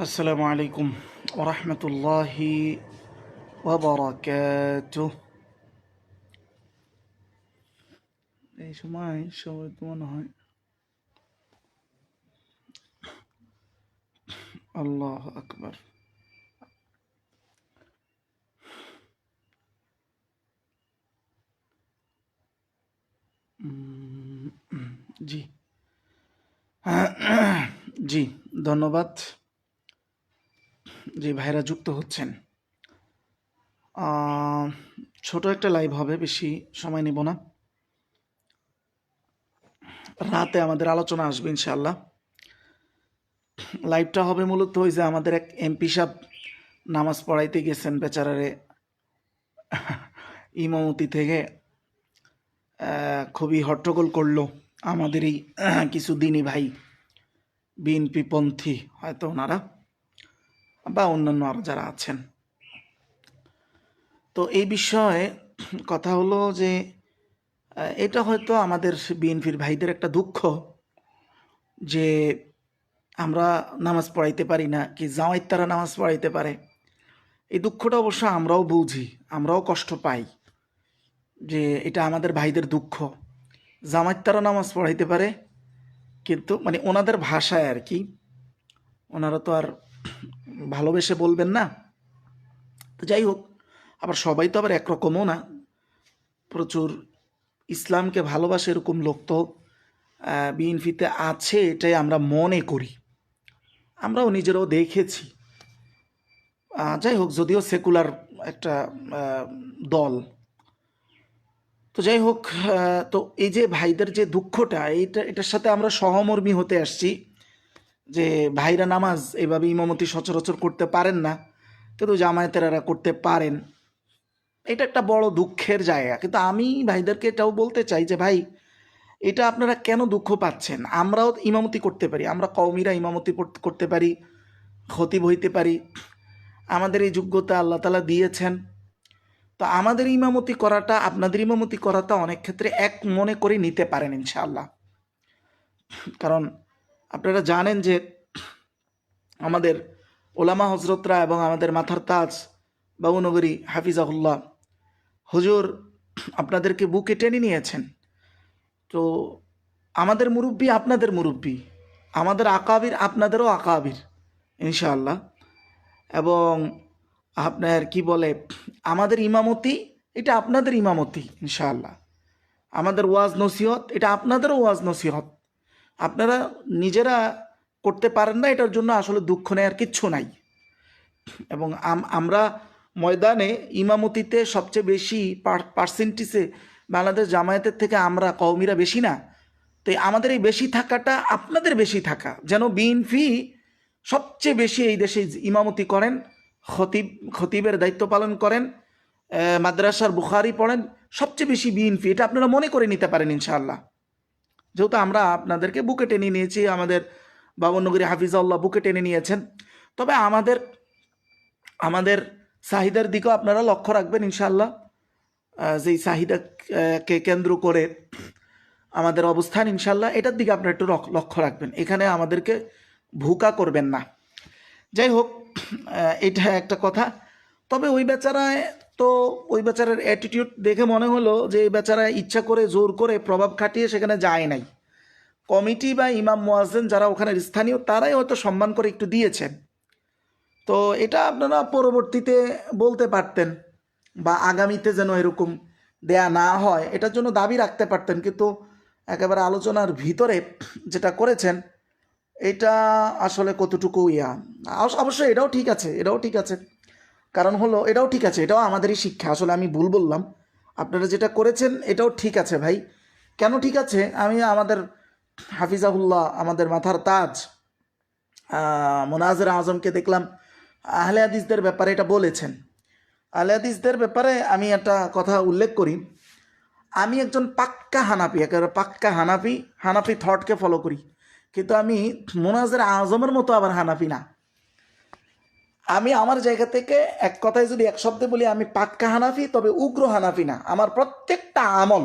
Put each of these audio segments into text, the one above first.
আসসালামু আলাইকুম ওরহমতুল্লাহি ওয়াবারাকাতুহ। এই সময় সবাই তো মনে হয় আল্লাহ আকবার। জি জি, ধন্যবাদ। যে ভাইরা যুক্ত হচ্ছেন, ছোট একটা লাইভ হবে, বেশি সময় নেব না। রাতে আমাদের আলোচনা আসবে ইনশাআল্লাহ। লাইভটা হবে মূলত ওই যে আমাদের এক এমপি সাহেব নামাজ পড়াইতে গেছেন, বেচারারে ইমামতি থেকে খুবই হট্টগোল করলো আমাদের এই কিছু দিনী ভাই, বিএনপি পন্থী হয়তো ওনারা বা অন্যান্য আরও যারা আছেন। তো এই বিষয়ে কথা হলো যে এটা হয়তো আমাদের বিএনপির ভাইদের একটা দুঃখ যে আমরা নামাজ পড়াইতে পারি না, কি জামাইত তারা নামাজ পড়াইতে পারে। এই দুঃখটা অবশ্য আমরাও বুঝি, আমরাও কষ্ট পাই যে এটা আমাদের ভাইদের দুঃখ। জামাইত তারা নামাজ পড়াইতে পারে, কিন্তু মানে ওনাদের ভাষায় আর কি, ওনারা তো আর ভালোবেসে বলবেন না। তো যাই হোক, আবার সবাই তো আবার একরকমও না। প্রচুর ইসলামকে ভালোবাসে এরকম লোক তো বিএনপিতে আছে, এটাই আমরা মনে করি, আমরাও নিজেরাও দেখেছি। যাই হোক, যদিও সেকুলার একটা দল। তো যাই হোক, তো এই যে ভাইদের যে দুঃখটা, এটার সাথে আমরা সহমর্মী হতে আসছি যে ভাইরা নামাজ এভাবে ইমামতি সচরাচর করতে পারেন না, কিন্তু জামায়াতেরা করতে পারেন। এটা একটা বড় দুঃখের জায়গা। কিন্তু আমি ভাইদেরকে এটাও বলতে চাই যে ভাই, এটা আপনারা কেন দুঃখ পাচ্ছেন? আমরাও ইমামতি করতে পারি, আমরা কওমিরা ইমামতি করতে পারি, খতিব হইতে পারি, আমাদের এই যোগ্যতা আল্লাহ তাআলা দিয়েছেন। তো আমাদের ইমামতি করাটা আপনাদের ইমামতি করাটা অনেক ক্ষেত্রে এক মনে করে নিতে পারেন ইনশাআল্লাহ। কারণ আপনারা জানেন যে আমাদের ওলামা হজরতরা এবং আমাদের মাথার তাজ বাবুনগরী হাফিজাহুল্লাহ হুজুর আপনাদেরকে বুকে টেনে নিয়েছেন। তো আমাদের মুরব্বী আপনাদের মুরব্বী, আমাদের আকাবির আপনাদেরও আকাবির ইনশাআল্লাহ। এবং আপনার কি বলে, আমাদের ইমামতি এটা আপনাদের ইমামতি ইনশাআল্লাহ। আমাদের ওয়াজ নসিহত এটা আপনাদেরও ওয়াজ নসিহত। আপনারা নিজেরা করতে পারেন না, এটার জন্য আসলে দুঃখ নেই, আর কিচ্ছু নাই। এবং আমরা ময়দানে ইমামতিতে সবচেয়ে বেশি পার্সেন্টেজে বাংলাদেশ জামায়াতের থেকে আমরা কওমিরা বেশি না। তো আমাদের এই বেশি থাকাটা আপনাদের বেশি থাকা, যেন বিএনপি সবচেয়ে বেশি এই দেশে ইমামতি করেন, খতিবের দায়িত্ব পালন করেন, মাদ্রাসার বুখারি পড়েন, সবচেয়ে বেশি বিএনপি, এটা আপনারা মনে করে নিতে পারেন ইনশাআল্লাহ। যেহেতু আমরা আপনাদেরকে বুকে টেনে নিয়েছি, আমাদের বাবুনগরী হাফিজাউল্লাহ বুকে টেনে নিয়েছেন। তবে আমাদের চাহিদার দিকেও আপনারা লক্ষ্য রাখবেন ইনশাআল্লাহ। যেই চাহিদাকে কেন্দ্র করে আমাদের অবস্থান ইনশাআল্লাহ, এটার দিকে আপনারা একটু লক্ষ্য রাখবেন, এখানে আমাদেরকে ভুকা করবেন না। যাই হোক, এটা একটা কথা। তবে ওই বেচারায় তো, ওই বেচারার অ্যাটিটিউড দেখে মনে হলো যে এই বেচারা ইচ্ছা করে জোর করে প্রভাব খাটিয়ে সেখানে যায় নাই। কমিটি বা ইমাম মুয়াজ্জিন যারা ওখানে স্থানীয়, তারাই হয়তো সম্মান করে একটু দিয়েছেন। তো এটা আপনারা পরবর্তীতে বলতে পারতেন, বা আগামীতে যেন এরকম দেয়া না হয় এটার জন্য দাবি রাখতে পারতেন। কিন্তু একেবারে আলোচনার ভিতরে যেটা করেছেন, এটা আসলে কতটুকু অবশ্যই এটাও ঠিক আছে, এটাও ঠিক আছে। কারণ হলো এটাও ঠিক আছে, এটাও আমাদেরই শিক্ষা। আসলে আমি ভুল বললাম, আপনারা যেটা করেছেন এটাও ঠিক আছে ভাই। কেন ঠিক আছে? আমি আমাদের হাফিজাহুল্লাহ, আমাদের মাথার তাজ মোনাজের আজমকে দেখলাম আহলে হাদিসদের ব্যাপারে এটা বলেছেন। আহলে হাদিসদের ব্যাপারে আমি একটা কথা উল্লেখ করি। আমি একজন পাক্কা হানাফি, একেবারে পাক্কা হানাফি থটকে ফলো করি। কিন্তু আমি মোনাজের আজমের মতো আবার হানাফি না। আমি আমার জায়গা থেকে এক কথায় যদি এক শব্দে বলি, আমি পাক্কা হানাফি, তবে উগ্র হানাফি না। আমার প্রত্যেকটা আমল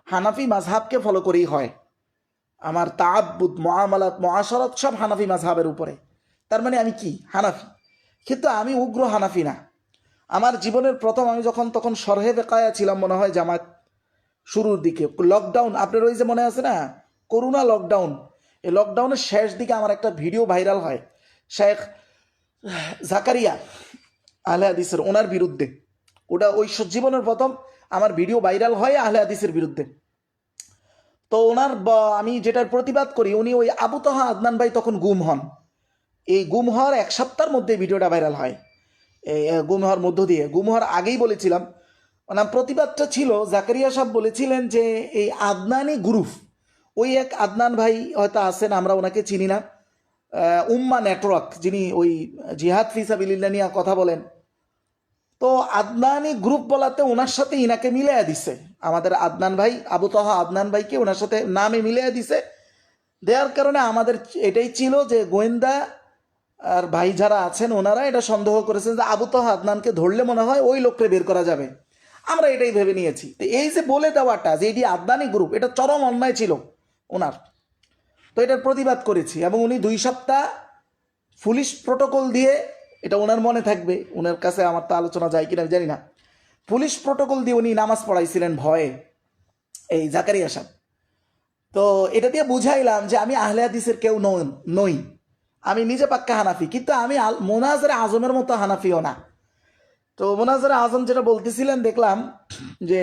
হানাফি মাযহাবকে ফলো করেই হয়। আমার তাআব্বুদ, মুআমালাত, মুআশারাত সব হানাফি মাযহাবের উপরে। তার মানে আমি কি হানাফি, কিন্তু আমি উগ্র হানাফি না। আমার জীবনের প্রথম আমি যখন তখন শরহে বেকায়া ছিলাম, মনে হয় জামাত শুরুর দিকে, লকডাউন আপনার ওই যে মনে আছে না, করোনা লকডাউন, এই লকডাউনের শেষ দিকে আমার একটা ভিডিও ভাইরাল হয় শেখ জাকারিয়া আহলে হাদিসের, ওনার বিরুদ্ধে। ওটা ওই জীবনের প্রথম আমার ভিডিও ভাইরাল হয় আহলে হাদিসের বিরুদ্ধে। তো ওনার আমি যেটার প্রতিবাদ করি, উনি ওই আবু তহা আদনান ভাই তখন গুম হন। এই গুম হওয়ার এক সপ্তাহের মধ্যে ভিডিওটা ভাইরাল হয়। এই গুম হওয়ার মধ্য দিয়ে, গুম হওয়ার আগেই বলেছিলাম, মানে প্রতিবাদটা ছিল জাকারিয়া সাহেব বলেছিলেন যে এই আদনানি গ্রুপ, ওই এক আদনান ভাই হয়তো আছেন, আমরা ওনাকে চিনি না, উম্মা নেটওয়ার্ক, যিনি ওই জিহাদ ফিসাবিলিল্লাহ নিয়ে কথা বলেন, তো আদনানি গ্রুপ বলাতে ওনার সাথে ইনাকে মিলিয়ে দিছে, আমাদের আদনান ভাই আবু তহা আদনান ভাইকে ওনার সাথে নামে মিলিয়ে দিছে। দেওয়ার কারণে আমাদের এটাই ছিল যে গোয়েন্দা আর ভাই যারা আছেন ওনারা এটা সন্দেহ করেছেন যে আবু তহা আদনানকে ধরলে মনে হয় ওই লোককে বের করা যাবে। আমরা এটাই ভেবে নিয়েছি। তো এই যে বলে দেওয়াটা যে এটি আদনানি গ্রুপ, এটা চরম অন্যায় ছিল ওনার। তো এটার প্রতিবাদ করেছি, এবং উনি 2 সপ্তাহ পুলিশ প্রোটোকল দিয়ে, এটা ওনার মনে থাকবে, ওনার কাছে আমার তো আলোচনা যায় কিনা জানি না, পুলিশ প্রোটোকল দিয়ে উনি নামাজ পড়াইছিলেন ভয়ে, এই জাকারিয়া সাহেব। তো এটা দিয়ে বুঝাইলাম যে আমি আহলে হাদিসের কেউ নই, আমি নিজে পাক্কা হানাফি, কিন্তু আমি মোনাজারে আজমের মতো হানাফিও না। তো মোনাজারে আজম যেটা বলতেছিলেন, দেখলাম যে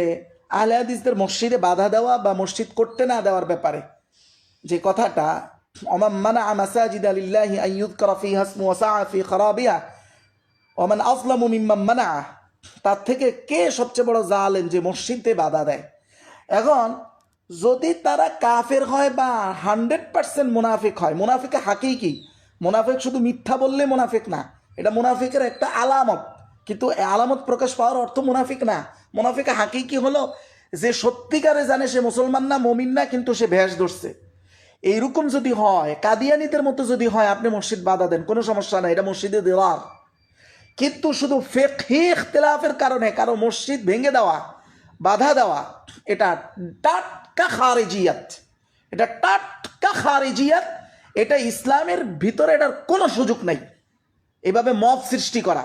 আহলে হাদিসদের মসজিদে বাধা দেওয়া বা মসজিদ করতে না দেওয়ার ব্যাপারে যে কথাটা, ওমান মানাআ মাসাজিদ লিল্লাহি আন ইউযকারা ফিহা ইসমু ওয়া সাআ ফি খারাবিহা ওমান আযলামু মিম্মান মানাআ, তার থেকে কে সবচেয়ে বড় জালেম যে মসজিদে বাধা দেয়। এখন যদি তারা কাফের হয় বা 100% মুনাফিক হয়, মুনাফিকে হাকিকি, মুনাফিক শুধু মিথ্যা বললে মুনাফিক না, এটা মুনাফিকের একটা আলামত, কিন্তু আলামত প্রকাশ পাওয়ার অর্থ মুনাফিক না। মুনাফিকে হাকিকি হলো যে সত্যিকারে জানে সে মুসলমান না, মুমিন না, কিন্তু সে ভেষ ধরছে। এইরকম যদি হয়, কাদিয়ানিদের মতো যদি হয়, আপনি মসজিদ বাধা দেন, কোনো সমস্যা নাই, এটা মসজিদে দেওয়ার। কিন্তু শুধু ফিকহি ইখতিলাফের কারণে কারো মসজিদ ভেঙে দেওয়া, বাধা দেওয়া, এটা টাটকা খারিজিয়াত, এটা টাটকা খারিজিয়াত, এটা ইসলামের ভিতরে এটার কোনো সুযোগ নাই। এভাবে মব সৃষ্টি করা,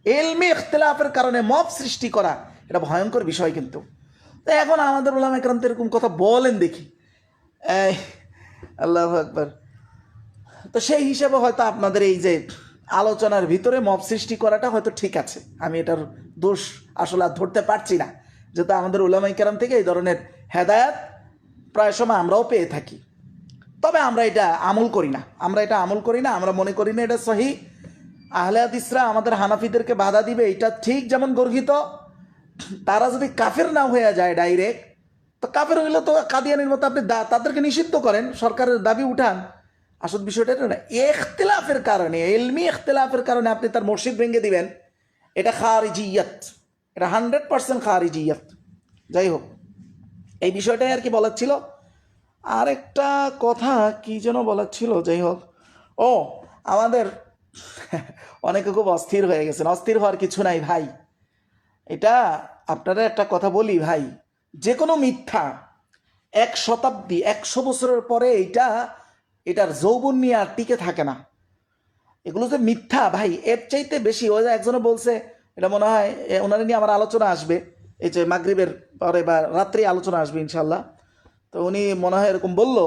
ইলমি ইখতিলাফের কারণে মব সৃষ্টি করা, এটা ভয়ঙ্কর বিষয়। কিন্তু তো এখন আমাদের উলামা ইকরাম তো এরকম কথা বলেন দেখি, আল্লাহু আকবার। তো সেই হিসাবে হয়তো আপনাদের এই যে আলোচনার ভিতরে মব সৃষ্টি করাটা হয়তো ঠিক আছে, আমি এটার দোষ আসলে আর ধরতে পারছি না, যেহেতু আমাদের উলামায়ে কেরাম থেকে এই ধরনের হেদায়াত প্রায় সময় আমরাও পেয়ে থাকি। তবে আমরা এটা আমল করি না, আমরা মনে করি না এটা সহি। আহলে হাদিসরা আমাদের হানাফিদেরকে বাধা দিবে এটা ঠিক যেমন গর্হিত, তারা যদি কাফের না হয়ে যায় ডাইরেক্ট, তো কাফের হইলে তো কাদিয়ানির মতো আপনি তাদেরকে নিষিদ্ধ করেন, সরকারের দাবি উঠান। আসল বিষয়টা এটা না, ইখতিলাফের কারণে, ইলমি ইখতিলাফের কারণে আপনি তার মসজিদ ভেঙে দিবেন, এটা খারিজিয়াত, এটা 100% খারিজিয়াত। যাই হোক, এই বিষয়টাই আর কি বলার ছিল। আরেকটা কথা কি যেন বলার ছিল, যাই হোক, ও আমাদের অনেকে খুব অস্থির হয়ে গেছেন। অস্থির হওয়ার কিছু নাই ভাই, এটা আপনারা একটা কথা বলি ভাই, যে কোনো মিথ্যা 1 শতাব্দী 100 বছরের পরে এটার যৌবন নিয়ে আর টিকে থাকে না। এগুলো যে মিথ্যা ভাই, এর চাইতে বেশি। ওই যে একজনে বলছে, এটা মনে হয় ওনারা নিয়ে আমার আলোচনা আসবে, এই যে মাগরিবের পরে বা রাত্রি আলোচনা আসবে ইনশাল্লাহ। তো উনি মনে হয় এরকম বলল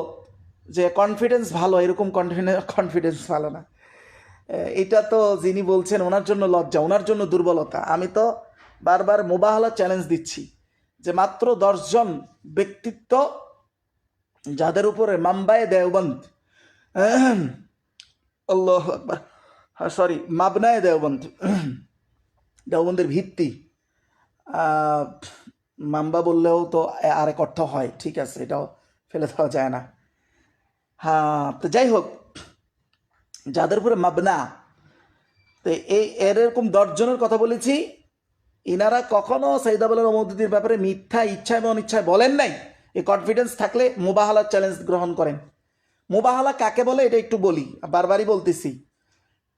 যে কনফিডেন্স ভালো, এরকম কনফিডেন্স ভালো না। এটা তো যিনি বলছেন ওনার জন্য লজ্জা, ওনার জন্য দুর্বলতা। আমি তো বারবার মোবাহলা চ্যালেঞ্জ দিচ্ছি যে মাত্র 10 জন ব্যক্তিত্ব যাদের উপরে মামবায়ে দেওবন্দ, আল্লাহু আকবার, সরি মাবনায়ে দেওবন্দ, দেওবন্দের ভিত্তি, মাম্বা বললেও তো আরেক অর্থ হয়, ঠিক আছে, এটাও ফেলে দেওয়া যায় না। হ্যাঁ, তো যাই হোক, যাদের উপরে মাবনা, তো এরকম 10 জনের কথা বলেছি, ইনারা কখনো সৈয়দ আবুল মওদুদির ব্যাপারে মিথ্যা ইচ্ছা এবং অনিচ্ছায় বলেন নাই। এই কনফিডেন্স থাকলে মুবাহালা চ্যালেঞ্জ গ্রহণ করেন। মুবাহালা কাকে বলে এটা একটু বলি, বারবারই বলতেছি।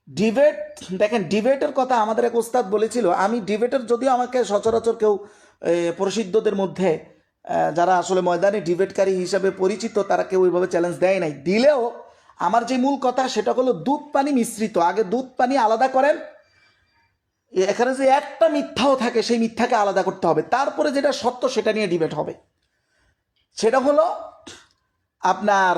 ডিবেট, দেখেন ডিবেটের কথা আমাদের এক ওস্তাদ বলেছিল, আমি ডিবেটের, যদিও আমাকে সচরাচর কেউ প্রসিদ্ধদের মধ্যে যারা আসলে ময়দানে ডিবেটকারী হিসাবে পরিচিত তারা কেউ ওইভাবে চ্যালেঞ্জ দেয় নাই, দিলেও আমার যে মূল কথা সেটা হলো দুধ পানি মিশ্রিত, আগে দুধ পানি আলাদা করেন, এখানে যে একটা মিথ্যাও থাকে সেই মিথ্যাকে আলাদা করতে হবে, তারপরে যেটা সত্য সেটা নিয়ে ডিবেট হবে। সেটা হলো আপনার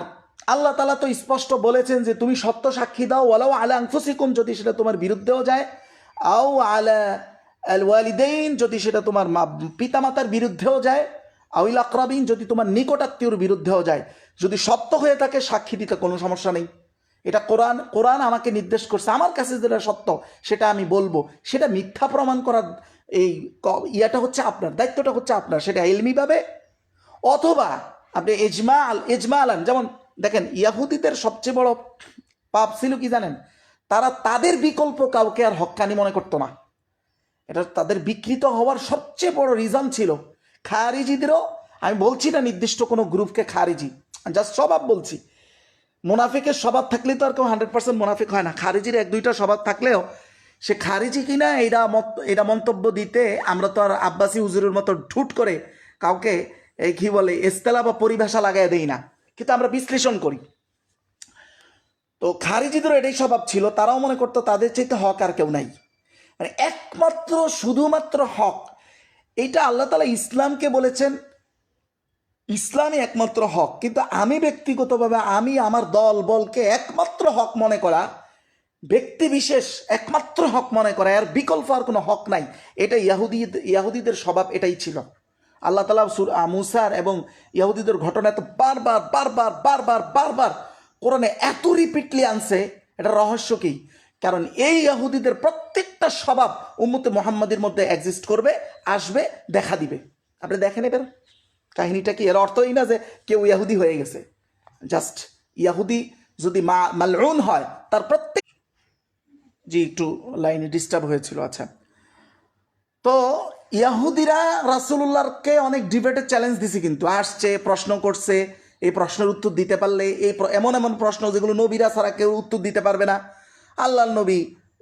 আল্লাহ তাআলা তো স্পষ্ট বলেছেন যে তুমি সত্য সাক্ষী দাও, ওয়ালাউ আলা আনফুসিকুম, যদি সেটা তোমার বিরুদ্ধেও যায়, আও আলা আল ওয়ালিদাইন, যদি সেটা তোমার পিতামাতার বিরুদ্ধেও যায়, আউল আকরাবিন, যদি তোমার নিকটাত্মীয়র বিরুদ্ধেও যায়, যদি সত্য হয়ে থাকে সাক্ষী দিতে কোনো সমস্যা নেই। এটা কোরআন আমাকে নির্দেশ করছে, আমার কাছে যেটা সত্য সেটা আমি বলবো, সেটা মিথ্যা প্রমাণ করার এই ইয়াটা হচ্ছে আপনার, দায়িত্বটা হচ্ছে আপনার, সেটা ইলমিভাবে অথবা আপনি এজমালান। যেমন দেখেন ইয়াহুদিদের সবচেয়ে বড় পাপ ছিল কি জানেন, তারা তাদের বিকল্প কাউকে আর হক্কানি মনে করতো না, এটা তাদের বিকৃত হওয়ার সবচেয়ে বড় রিজন ছিল। খারিজিদেরও, আমি বলছি না নির্দিষ্ট কোনো গ্রুপকে খারিজি, জাস্ট স্বভাব বলছি, মুনাফিকের স্বভাব থাকলে তো আর কেউ 100% মুনাফিক হয় না, খারিজির 1-2টা স্বভাব থাকলেও সে খারিজি কিনা এটা মন্তব্য দিতে আমরা তো আর আব্বাসী হুজুরের মতো ঠুট করে কাউকে এই কি বলে ইস্তেলা বা পরিভাষা লাগাই দেই না, কিন্তু আমরা বিশ্লেষণ করি। তো খারিজিদেরও এটাই স্বভাব ছিল, তারাও মনে করতো তাদের চাইতে হক আর কেউ নাই, মানে একমাত্র শুধুমাত্র হক। এইটা আল্লাহ তাআলা ইসলামকে বলেছেন ইসলামই একমাত্র হক, কিন্তু আমি ব্যক্তিগতভাবে আমি আমার দল বলকে একমাত্র হক মনে করা, ব্যক্তি বিশেষ একমাত্র হক মনে করা, এর বিকল্প আর কোনো হক নাই, এটা ইয়াহুদিদের স্বভাব এটাই ছিল। আল্লাহ তাআলা মুসার এবং ইয়াহুদিদের ঘটনা এত বারবার বারবার বারবার বারবার কোরআনে এত রিপিটলি আনছে, এটা রহস্য কি? কারণ এই ইয়াহুদিদের প্রত্যেকটা স্বভাব উম্মতে মুহাম্মাদের মধ্যে এক্সিস্ট করবে, আসবে, দেখা দিবে। আপনি দেখেন এবার কাহিনীটা কি, এর অর্থই না যে কেউ ইয়াহুদি হয়ে গেছে, জাস্ট ইয়াহুদি যদি মালউন হয় তার প্রত্যেক, জি একটু লাইনে ডিস্টার্ব হয়েছিল। আচ্ছা, তো ইয়াহুদিরা রাসূলুল্লাহকে অনেক ডিবেটে চ্যালেঞ্জ দিছে, কিন্তু আসছে, প্রশ্ন করছে, এই প্রশ্নের উত্তর দিতে পারলে, এমন এমন প্রশ্ন যেগুলো নবীরা ছাড়া কেউ উত্তর দিতে পারবে না, আল্লাহর নবী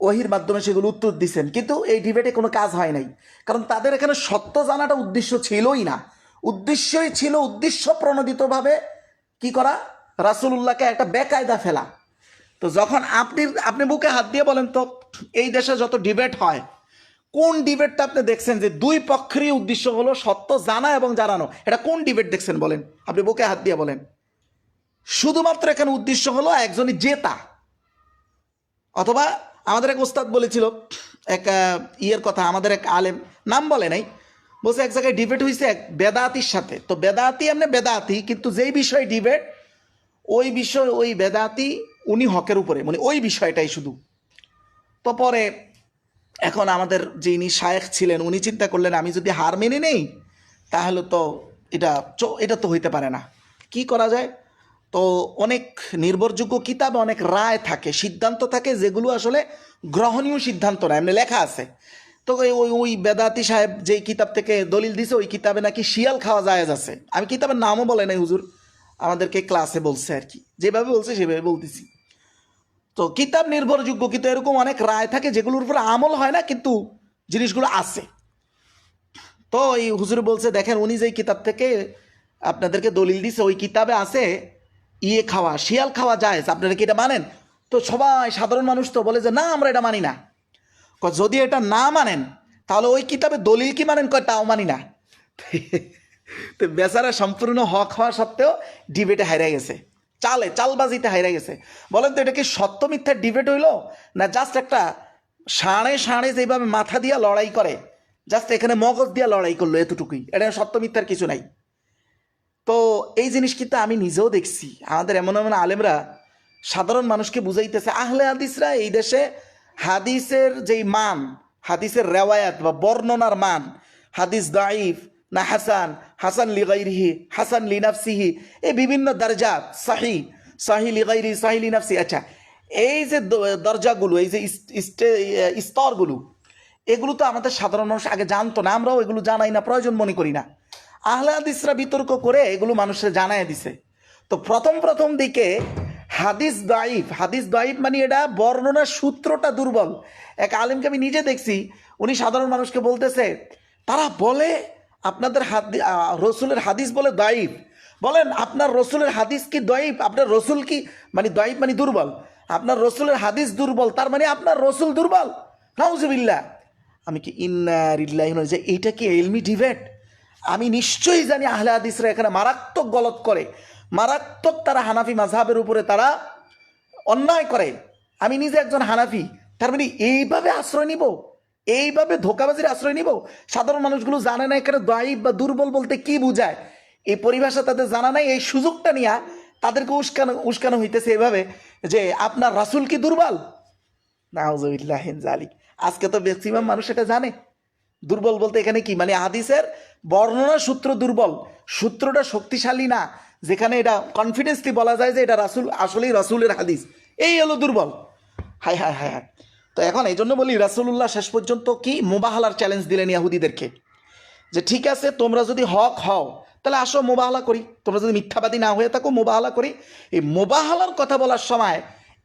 ওহির মাধ্যমে সেগুলো উত্তর দিচ্ছেন, কিন্তু এই ডিবেটে কোনো কাজ হয় নাই, কারণ তাদের এখানে সত্য জানাটা উদ্দেশ্য ছিলই না, উদ্দেশ্যই ছিল উদ্দেশ্য প্রণোদিতভাবে কি করা, রাসূলুল্লাহকে একটা বেকায়দা ফেলা। তো যখন আপনি বুকে হাত দিয়ে বলেন তো, এই দেশে যত ডিবেট হয় কোন ডিবেটটা আপনি দেখছেন যে দুই পক্ষেরই উদ্দেশ্য হলো সত্য জানা এবং জানানো, এটা কোন ডিবেট দেখছেন বলেন, আপনি বুকে হাত দিয়ে বলেন। শুধুমাত্র এখানে উদ্দেশ্য হলো একজনই জেতা, অথবা আমাদের এক ওস্তাদ বলেছিল এক ইয়ের কথা, আমাদের এক আলেম, নাম বলে নাই, বলছে এক জায়গায় ডিবেট হয়েছে এক বেদাতির সাথে, তো বেদাতি এমনি বেদাতি, কিন্তু যেই বিষয় ডিবেট ওই বিষয় ওই বেদাতি উনি হকের উপরে, মানে ওই বিষয়টাই শুধু। তো পরে এখন আমাদের যিনি শায়েখ ছিলেন উনি চিন্তা করলেন আমি যদি হার মেনে নেই তাহলে তো এটা তো হইতে পারে না, কি করা যায়? তো অনেক নির্ভরযোগ্য কিতাবে অনেক রায় থাকে, সিদ্ধান্ত থাকে, যেগুলো আসলে গ্রহণীয় সিদ্ধান্ত না, এমনি লেখা আছে। তো ওই বেদাতি সাহেব যেই কিতাব থেকে দলিল দিছে ওই কিতাবে নাকি শিয়াল খাওয়া জায়েজ আছে, আমি কিতাবের নামও বলে নাই, হুজুর আমাদেরকে ক্লাসে বলছে আর কি, যেভাবে বলছে সেভাবে বলতেছি। তো কিতাব নির্ভরযোগ্য, কিন্তু এরকম অনেক রায় থাকে যেগুলোর উপর আমল হয় না, কিন্তু জিনিসগুলো আছে। তো এই হুজুর বলছে দেখেন উনি যেই কিতাব থেকে আপনাদেরকে দলিল দিছে ওই কিতাবে আছে শিয়াল খাওয়া যায়, আপনারা কি এটা মানেন? তো সবাই সাধারণ মানুষ তো বলে যে না আমরা এটা মানি না। যদি এটা না মানেন তাহলে ওই কিতাবে দলিল কি মানেন? তাও মানি না। তো বেচারা সম্পূর্ণ হক হওয়া সত্ত্বেও ডিবেটে হারিয়ে গেছে, চালবাজিতে হারিয়ে গেছে। বলেন তো এটা কি সত্য মিথ্যার ডিবেট হইল, না জাস্ট একটা ষাঁড়ে যেভাবে মাথা দিয়া লড়াই করে, জাস্ট এখানে মগজ দিয়া লড়াই করলো, এতটুকুই, এটা সত্য মিথ্যার কিছু নাই। তো এই জিনিস কিন্তু আমি নিজেও দেখছি, আমাদের এমন এমন আলেমরা সাধারণ মানুষকে বুঝাইতেছে, আহলে হাদিসরা এই দেশে হাদিসের যেই মান, হাদিসের রেওয়ায়াত বা বর্ণনার মান, হাদিস দাইফ না হাসান, হাসান লিগাইরিহি, হাসান লিনাফসিহি, এই বিভিন্ন দরজাত, সাহি লিগাইরি, সাহি লিনাফসি, আচ্ছা এই যে দরজাগুলো, এই যে স্তরগুলো, এগুলো তো আমাদের সাধারণ মানুষ আগে জানতো না, আমরাও এগুলো জানাই না, প্রয়োজন মনে করি না। আহলে হাদিসরা বিতর্ক করে এগুলো মানুষের জানায় দিছে। তো প্রথম দিকে হাদিস দাইফ মানে এটা বর্ণনার সূত্রটা দুর্বল। এক আলেমকে আমি নিজে দেখছি, উনি সাধারণ মানুষকে বলতেছে তারা বলে আপনাদের রসুলের হাদিস বলে দায়ীফ। বলেন আপনার রসুলের হাদিস কি দয়ীফ? আপনার রসুল কি মানে দয়ীফ মানে দুর্বল? আপনার রসুলের হাদিস দুর্বল, তার মানে আপনার রসুল দুর্বল। নাউজুবিল্লাহ। আমি কি ইন্না লিল্লাহি ওয়া ইন্না ইলাইহি রাজিউন, এইটা কি ইলমি ডিবেট? আমি নিশ্চয়ই জানি আহলে হাদিসরা এখানে মারাত্মক গলত করে, মারাত্মক তারা হানাফি মাযহাবের উপরে তারা অন্যায় করে। আমি নিজে একজন হানাফি, তার মানে এইভাবে আশ্রয় নিব, এইভাবে ধোকাবাজির আশ্রয় নিব? সাধারণ মানুষগুলো জানে না এখানে দায়ীফ বা দুর্বল বলতে কি বোঝায়, এই পরিভাষা তাদের জানা নাই। এই সুযোগটা নিয়ে তাদেরকে উস্কানো হইতেছে এভাবে যে আপনার রাসূল কি দুর্বল। নাউজুবিল্লাহ মিন যালিক। আজকে তো ম্যাক্সিমাম মানুষ এটা জানে। দুর্বল বলতে এখানে কি মানে হাদিসের বর্ণনা সূত্র দুর্বল, সূত্রটা শক্তিশালী না, যেখানে এটা কনফিডেন্সলি বলা যায় যে এটা রাসূল আসলেই রাসূলের হাদিস, এই হলো দুর্বল। হায় হায় হায় হায়। তো এখন এই জন্য বলি, রাসূলুল্লাহ শেষ পর্যন্ত কি মুবাহালার চ্যালেঞ্জ দিলেন ইহুদিদেরকে, যে ঠিক আছে তোমরা যদি হক হও তাহলে আসো মুবাহালা করি, তোমরা যদি মিথ্যাবাদী না হয়ে থাকো মুবাহালা করি। এই মুবাহালার কথা বলার সময়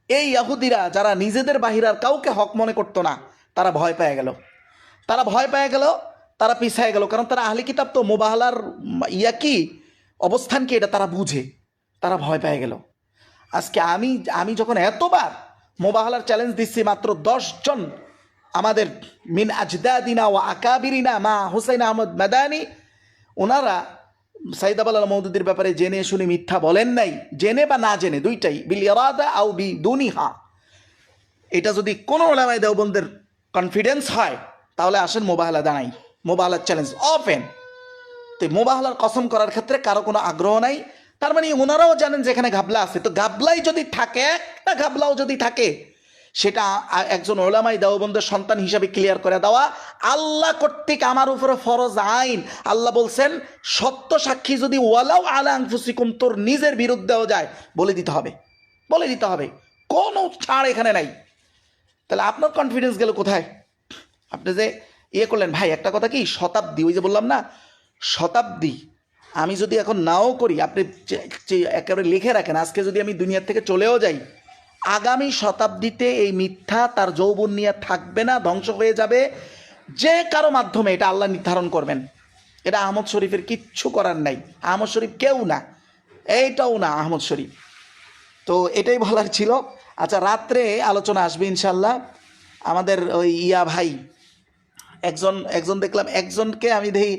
এই ইহুদিরা যারা নিজেদের বাহিরার কাউকে হক মনে করতো না, তারা ভয় পেয়ে গেল, তারা ভয় পেয়ে গেল, তারা পিছায় গেল। কারণ তারা আহলি কিতাব, তো মুবাহালার কি অবস্থান কি এটা তারা বুঝে, তারা ভয় পেয়ে গেল। আজকে আমি যখন এতবার মুবাহালার চ্যালেঞ্জ দিচ্ছি, মাত্র 10 জন আমাদের মিন আজদাদিনা ও আকাবিরিনা মা হুসাইন আহমদ মাদানী, ওনারা সাইদ আল মওদুদির ব্যাপারে জেনে শুনে মিথ্যা বলেন নাই, জেনে বা না জেনে দুইটাই, বিল ইরাদা আও বি দুনিহা। এটা যদি কোনো ওলামায়ে দেওবন্দের কনফিডেন্স হয় তাহলে আসেন মুবাহালা দাঁড়াই, মুবাহালার চ্যালেঞ্জ ওপেন। তো মুবাহালার কসম করার ক্ষেত্রে কারো কোনো আগ্রহ নাই, তার মানে ওনারাও জানেন যেখানে ঘাবলা আছে। তো ঘাবলাই যদি থাকে, একটা ঘাবলাও যদি থাকে, সেটা একজন ওলামায়ে দেওবন্দের সন্তান হিসাবে ক্লিয়ার করে দেওয়া আল্লাহ কর্তৃক আমার উপরে ফরজ আইন। আল্লাহ বলছেন সত্য সাক্ষী যদি ওয়ালাউ আলা আনফুসিকুম, তোর নিজের বিরুদ্ধেও যায়, বলে দিতে হবে, বলে দিতে হবে, কোনো ছাড় এখানে নাই। তাহলে আপনার কনফিডেন্স গেল কোথায়? আপনি যে করলেন ভাই, একটা কথা কি, শতাব্দী, ওই যে বললাম না শতাব্দী, আমি যদি এখন নাও করি, আপনি একেবারে লিখে রাখেন, আজকে যদি আমি দুনিয়ার থেকে চলেও যাই, আগামী শতাব্দীতে এই মিথ্যা তার যৌবন নিয়ে থাকবে না, ধ্বংস হয়ে যাবে। যে কারো মাধ্যমে এটা আল্লাহ নির্ধারণ করবেন। এটা আহমদ শরীফের কিচ্ছু করার নাই, আহমদ শরীফ কেউ না, এইটাও না আহমদ শরীফ। তো এটাই বলার ছিল। আচ্ছা, রাত্রে আলোচনা আসবে ইনশাল্লাহ। আমাদের ওই ভাই একজন দেখলাম, একজনকে আমি দেখি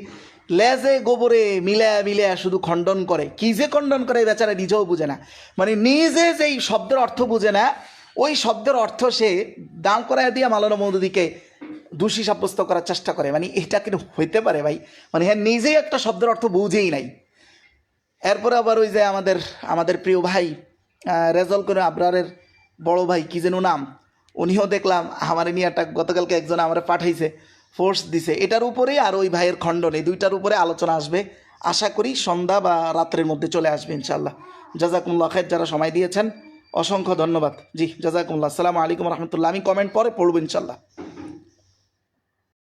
লেজে গোবরে মিলে শুধু খণ্ডন করে। কি যে খণ্ডন করে বেচারা নিজেও বুঝে না, মানে নিজে যেই শব্দের অর্থ বুঝে না, ওই শব্দের অর্থ সে দাঁড় করায় দিয়ে মাওলানা মওদুদীকে দোষী সাব্যস্ত করার চেষ্টা করে। মানে এটা কিন্তু হইতে পারে ভাই, মানে হ্যাঁ নিজেই একটা শব্দের অর্থ বুঝেই নাই। এরপরে আবার ওই যে আমাদের প্রিয় ভাই রেজল করে আবরারের বড় ভাই কি যেন নাম, উনিও দেখলাম আমার নিয়ে একটা গতকালকে একজন আমার পাঠাইছে, ফোর্স দিছে এটার উপরেই, আর ওই ভাইয়ের খণ্ডন, এই দুইটার উপরে আলোচনা আসবে। আশা করি সন্ধ্যা বা রাত্রের মধ্যে চলে আসবে ইনশাল্লাহ। জাযাকুমুল্লাহ খাইর, যারা সময় দিয়েছেন অসংখ্য ধন্যবাদ। জি জাযাকুমুল্লাহ। আসসালামু আলাইকুম রহমতুল্লাহ। আমি কমেন্ট পরে পড়বো ইনশাল্লাহ।